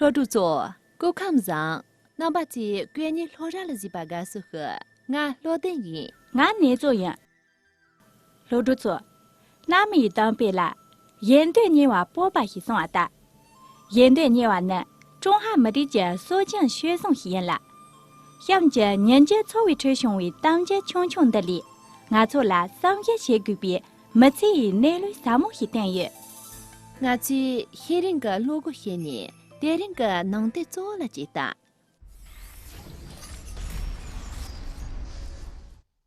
老主座，我看上，那把这关于老热了几把个时候，俺老等你，俺你做样。老主座，那么一当别了，现对你话波把西送的，现对你话呢，中还没得这所讲学生实验了。想着人家作为吹兄为当家穷穷的哩，俺做了商业些个别，没在意内陆沙漠些等于。俺去黑人个路过些年，别人个弄得做了几大。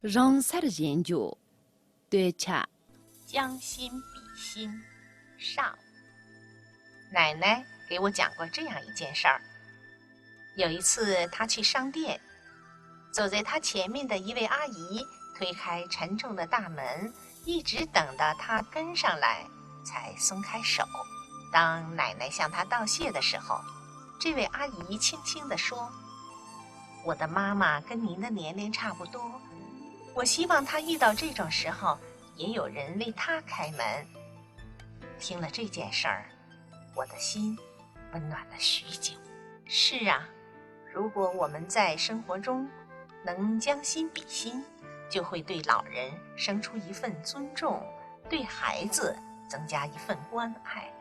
让啥的研究，对恰。将心比心，上。奶奶给我讲过这样一件事儿。有一次，她去商店，走在她前面的一位阿姨推开沉重的大门，一直等到她跟上来，才松开手。当奶奶向她道谢的时候，这位阿姨轻轻地说：“我的妈妈跟您的年龄差不多，我希望她遇到这种时候，也有人为她开门。”听了这件事儿，我的心温暖了许久。是啊，如果我们在生活中能将心比心，就会对老人生出一份尊重，对孩子增加一份关爱，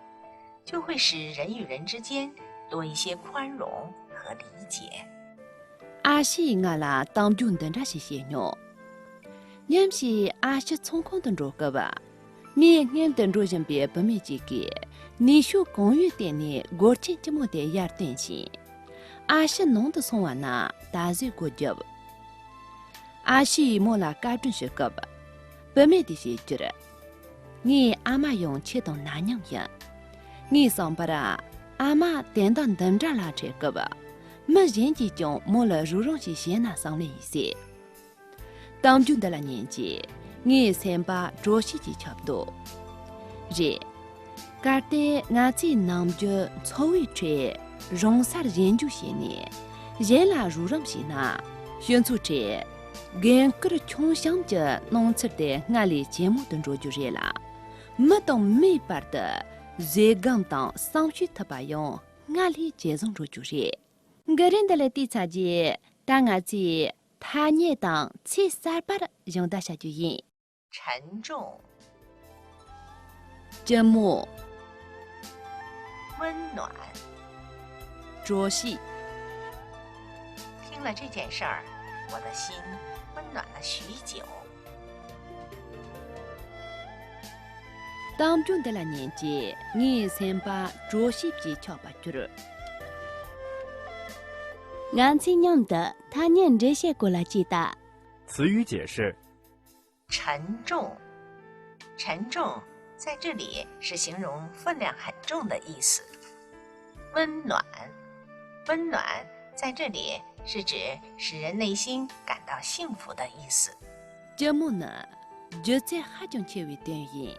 就会使人与人之间多一些宽容和理解。阿西俺啦当军等着些些妞，你是阿西从空等着个吧？你俺等着人别不没几个，你说公寓店呢，我真这么的眼担心。阿西弄得送完呐，大嘴过脚。阿西莫拉嘎准学个吧，不没的些觉得，你阿妈用切当男人样，你上班啦，阿妈点到等着拉这个吧，没人家中莫了如容些些拿上来一些。当军的了年纪，你先把着西的差不多。这，搞得俺这男就凑一圈。容啥的研究些呢？人啦如人些呢？选出这，俺个的穷乡着弄出的俺哩节目当中就是啦，没当没办的，热刚当上学特把用，俺哩节中着就是。个人的来地差节，但俺这他年当七三八的用大下就赢。沉重，节目，温暖。着西，听了这件事儿，我的心温暖了许久。当军的了年纪，你先把着西比巧把住了。俺亲娘的，他念这些过来记得。词语解释：沉重，沉重在这里是形容分量很重的意思。温暖。温暖在这里是指使人内心感到幸福的意思。节目呢，就在哈种切为电影，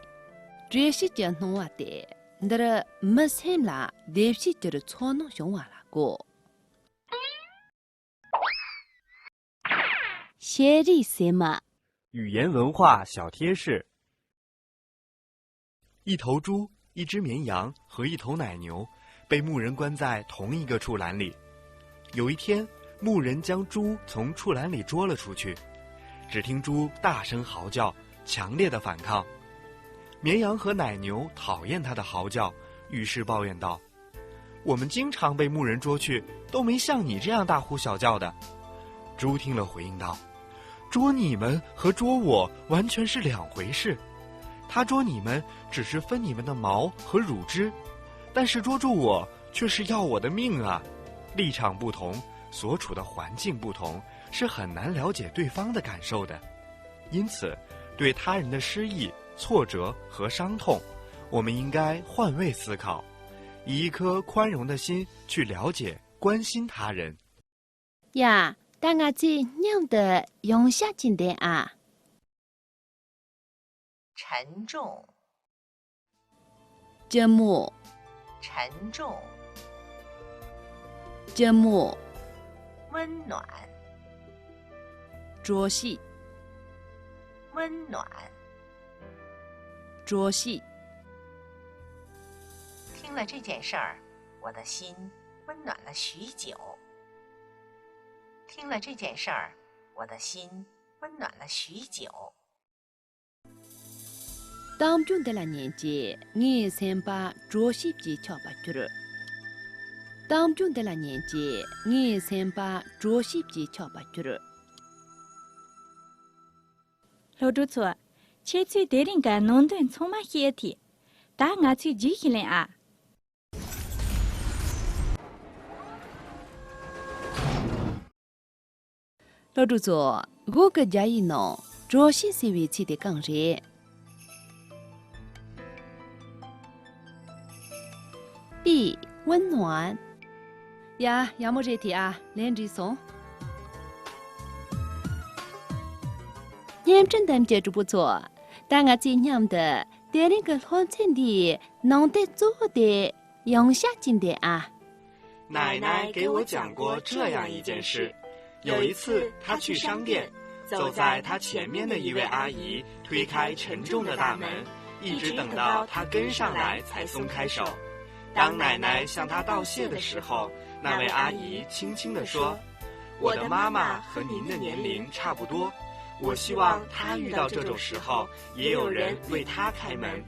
这是讲弄话的，那个没xem啦，电视就是操弄熊话啦个。写的什么？语言文化小贴士：一头猪、一只绵羊和一头奶牛被牧人关在同一个畜栏里。有一天，牧人将猪从畜栏里捉了出去，只听猪大声嚎叫，强烈的反抗。绵羊和奶牛讨厌它的嚎叫，于是抱怨道：“我们经常被牧人捉去，都没像你这样大呼小叫的。”猪听了回应道：“捉你们和捉我完全是两回事。他捉你们只是分你们的毛和乳汁，但是捉住我却是要我的命啊！立场不同，所处的环境不同，是很难了解对方的感受的。因此，对他人的失意、挫折和伤痛，我们应该换位思考，以一颗宽容的心去了解、关心他人。呀，但俺这娘的用下进的啊。沉重，节目，沉重，节目，温暖，着西，温暖。着西，听了这件事儿，我的心温暖了许久。听了这件事儿，我的心温暖了许久。当军的了年纪，你先把着西皮敲把去了。当军的了年纪，你先把着西皮敲把去了。老朱错，切最得人个弄顿从嘛些的，打我去几起来啊？老朱做，我个家一弄，着西是为起的更热。B 温暖呀，要么这题啊，连着送。验证的接触不错，但我今年的对那个hoàn成的弄得做的用下进的啊。奶奶给我讲过这样一件事：有一次，她去商店，走在她前面的一位阿姨推开沉重的大门，一直等到她跟上来才松开手。当奶奶向她道谢的时候，那位阿姨轻轻地说：“我的妈妈和您的年龄差不多，我希望她遇到这种时候，也有人为她开门。”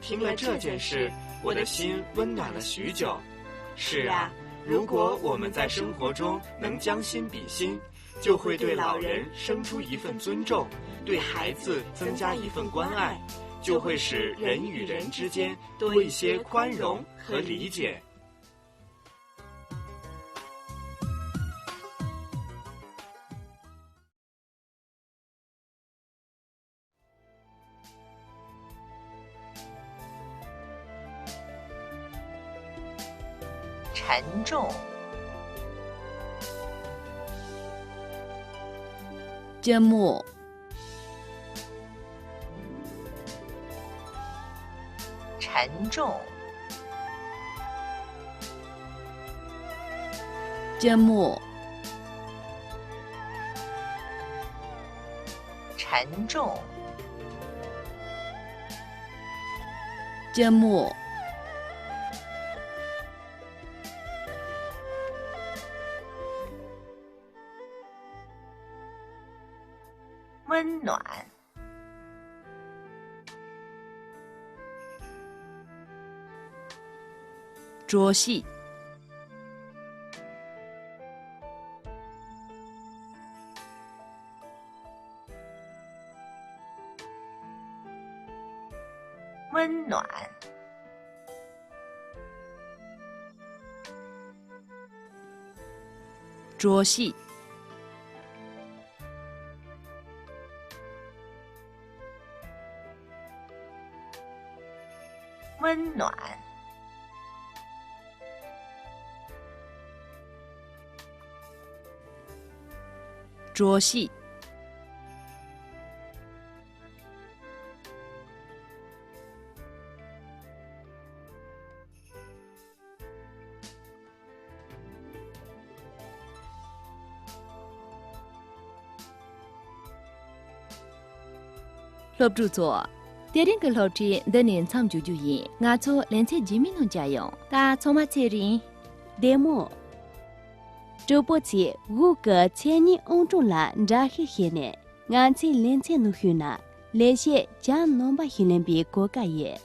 听了这件事，我的心温暖了许久。是啊，如果我们在生活中能将心比心，就会对老人生出一份尊重，对孩子增加一份关爱，就会使人与人之间多一些宽容和理解。沉重，节目沉重，节目沉重，节目温暖，着西温暖，着西温暖，着西落住做。电影个老师的年长就业，我做连车居民农家用，他从嘛车人demo。周波节五个千年欧中啦，扎黑黑呢，俺去连车努去呢，连些将农把训练比国家业。